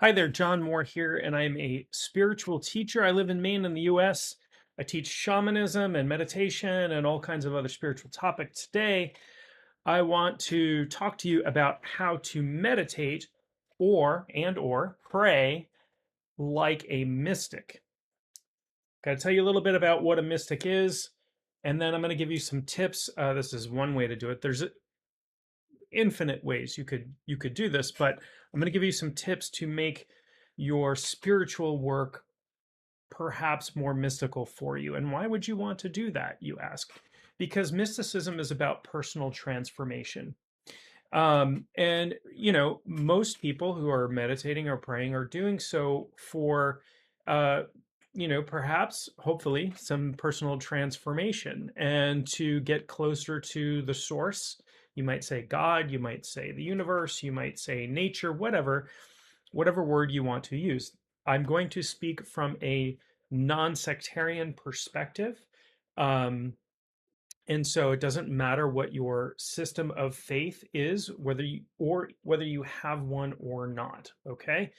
Hi there, John Moore here, and I'm a spiritual teacher. I live in Maine in the US. I teach shamanism and meditation and all kinds of other spiritual topics. Today, I want to talk to you about how to meditate or pray like a mystic. Got to tell you a little bit about what a mystic is, and then I'm going to give you some tips. This is one way to do it. There's infinite ways you could do this, but I'm going to give you some tips to make your spiritual work perhaps more mystical for you. And why would you want to do that, you ask? Because mysticism is about personal transformation. And, most people who are meditating or praying are doing so for, uh, perhaps, hopefully, some personal transformation and to get closer to the source. You might say God, you might say the universe, you might say nature, whatever word you want to use. I'm going to speak from a non-sectarian perspective. Um, and so it doesn't matter what your system of faith is, whether you have one or not. Okay.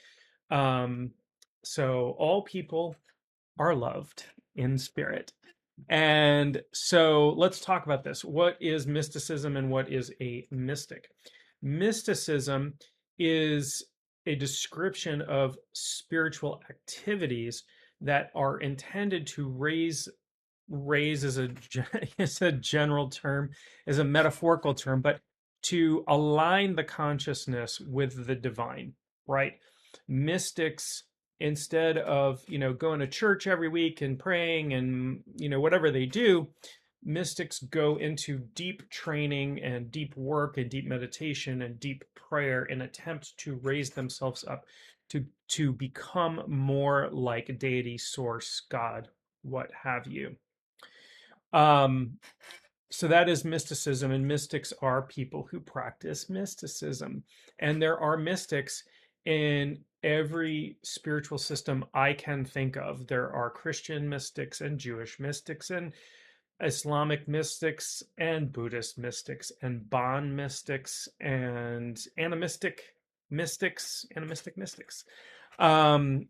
Um, so all people are loved in spirit. And so let's talk about this. What is mysticism and what is a mystic? Mysticism is a description of spiritual activities that are intended to raise as a is a general term, is a metaphorical term, but to align the consciousness with the divine, right? Mystics, instead of going to church every week and praying and whatever they do, mystics go into deep training and deep work and deep meditation and deep prayer in attempt to raise themselves up to become more like deity, source, God, what have you. um so that is mysticism, and mystics are people who practice mysticism. And there are mystics in every spiritual system I can think of. There are Christian mystics and Jewish mystics and Islamic mystics and Buddhist mystics and Bon mystics and animistic mystics. Um,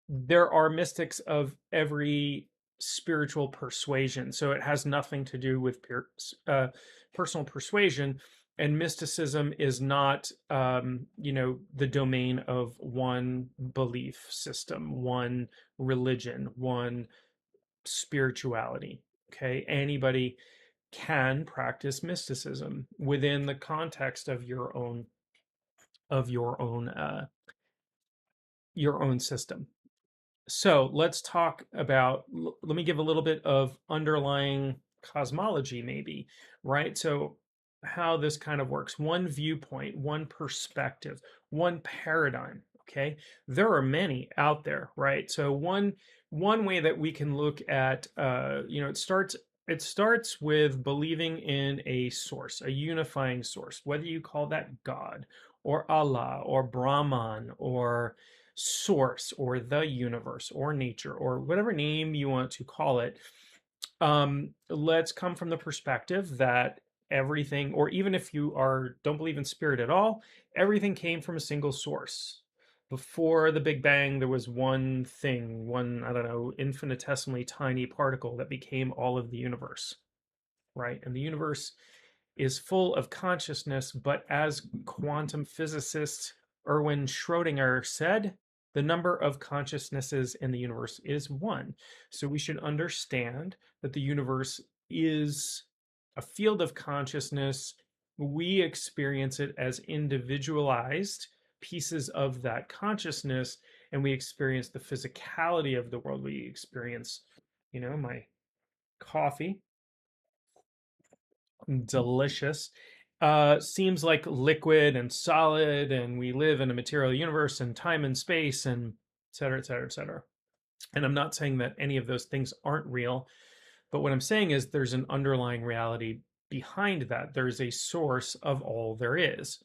there are mystics of every spiritual persuasion. So it has nothing to do with personal persuasion. And mysticism is not, the domain of one belief system, one religion, one spirituality. Okay, anybody can practice mysticism within the context of of your own system. So let's talk about, let me give a little bit of underlying cosmology, maybe, right? So, how this kind of works, one viewpoint, one perspective, one paradigm. Okay. There are many out there, right? So, one way that we can look at, it starts with believing in a source, a unifying source, whether you call that God or Allah or Brahman or source or the universe or nature or whatever name you want to call it. Let's come from the perspective that everything, or even if you don't believe in spirit at all, everything came from a single source. Before the Big Bang, there was one thing, one, I don't know, infinitesimally tiny particle that became all of the universe, right? And the universe is full of consciousness, but as quantum physicist Erwin Schrödinger said, the number of consciousnesses in the universe is one. So we should understand that the universe is a field of consciousness. We experience it as individualized pieces of that consciousness, and we experience the physicality of the world. We experience, my coffee, delicious. Seems like liquid and solid, and we live in a material universe and time and space, and et cetera, et cetera, et cetera. And I'm not saying that any of those things aren't real, but what I'm saying is there's an underlying reality behind that. There's a source of all there is.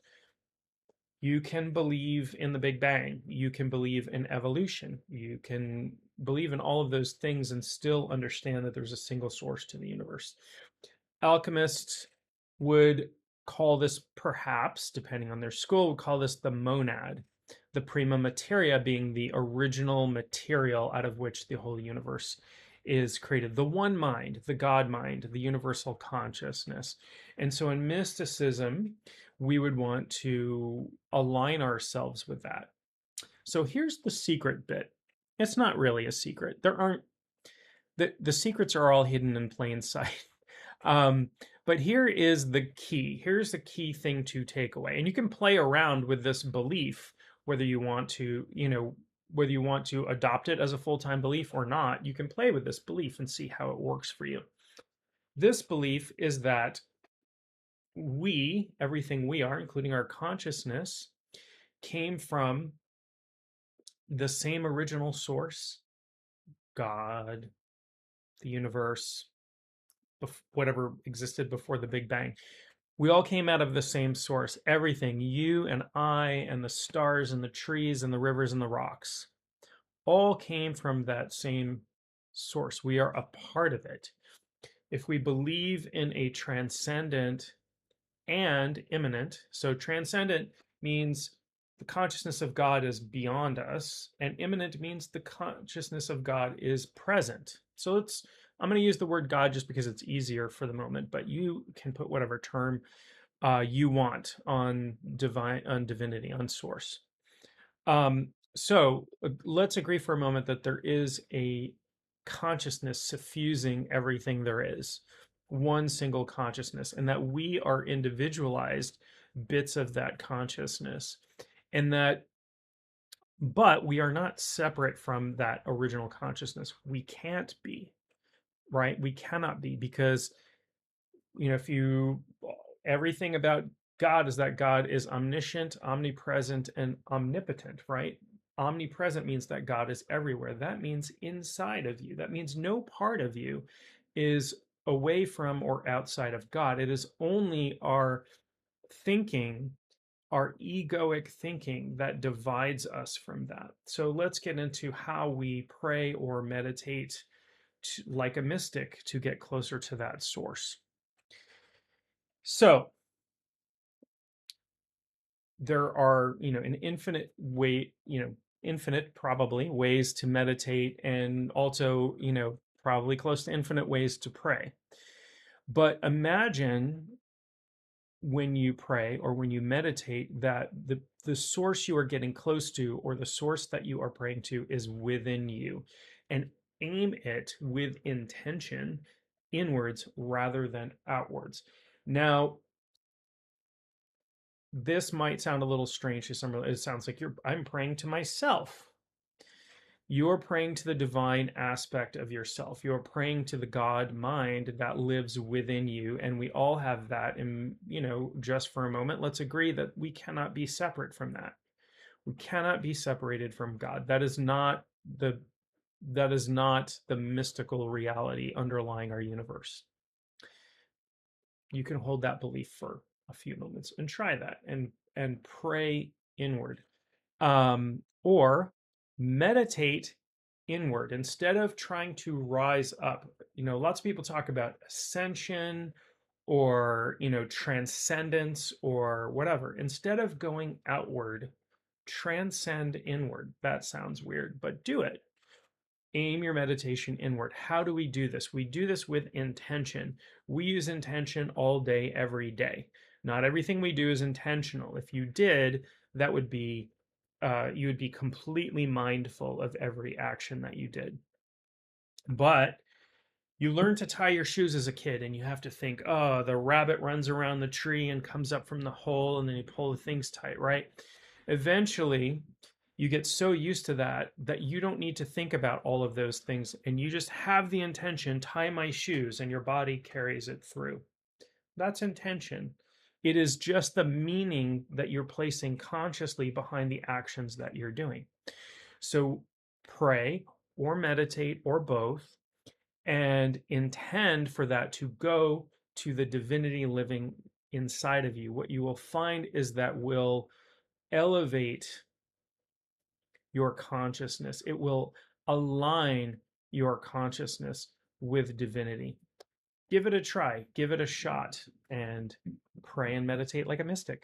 You can believe in the Big Bang. You can believe in evolution. You can believe in all of those things and still understand that there's a single source to the universe. Alchemists would call this, perhaps, depending on their school, would call this the monad. the prima materia being the original material out of which the whole universe is created, the one mind, the God mind, the universal consciousness. And so in mysticism, we would want to align ourselves with that. So here's the secret bit. It's not really a secret. There aren't the secrets are all hidden in plain sight. Um, but here is the key. Here's the key thing to take away. And you can play around with this belief, whether you want to, whether you want to adopt it as a full-time belief or not. You can play with this belief and see how it works for you. This belief is that everything we are, including our consciousness, came from the same original source, God, the universe, whatever existed before the Big Bang. We all came out of the same source. Everything, you and I and the stars and the trees and the rivers and the rocks, all came from that same source. We are a part of it. If we believe in a transcendent and immanent, so transcendent means the consciousness of God is beyond us, and immanent means the consciousness of God is present. So I'm going to use the word God just because it's easier for the moment, but you can put whatever term you want on divinity, on source. So let's agree for a moment that there is a consciousness suffusing everything there is, one single consciousness, and that we are individualized bits of that consciousness, and that, but we are not separate from that original consciousness. We can't be, right? We cannot be, because if everything about God is that God is omniscient, omnipresent, and omnipotent, right? Omnipresent means that God is everywhere. That means inside of you. That means no part of you is away from or outside of God. It is only our thinking, our egoic thinking, that divides us from that. So let's get into how we pray or meditate like a mystic to get closer to that source. So there are, an infinite probably ways to meditate, and also, probably close to infinite ways to pray. But imagine when you pray or when you meditate that the source you are getting close to, or the source that you are praying to, is within you, and aim it with intention inwards rather than outwards. Now, this might sound a little strange to some. It sounds like I'm praying to myself. You're praying to the divine aspect of yourself. You're praying to the God mind that lives within you. And we all have that. And, just for a moment, let's agree that we cannot be separate from that. We cannot be separated from God. That is not the mystical reality underlying our universe. You can hold that belief for a few moments and try that, and pray inward, or meditate inward instead of trying to rise up. Lots of people talk about ascension, or transcendence, or whatever. Instead of going outward, transcend inward. That sounds weird, but do it. Aim your meditation inward. How do we do this? We do this with intention. We use intention all day, every day. Not everything we do is intentional. If you did, that would be, you would be completely mindful of every action that you did. But you learn to tie your shoes as a kid, and you have to think, oh, the rabbit runs around the tree and comes up from the hole, and then you pull the things tight, right? Eventually, you get so used to that you don't need to think about all of those things, and you just have the intention, tie my shoes, and your body carries it through. That's intention. It is just the meaning that you're placing consciously behind the actions that you're doing. So pray or meditate or both, and intend for that to go to the divinity living inside of you. What you will find is that will elevate your consciousness. It will align your consciousness with divinity. Give it a try, give it a shot, and pray and meditate like a mystic.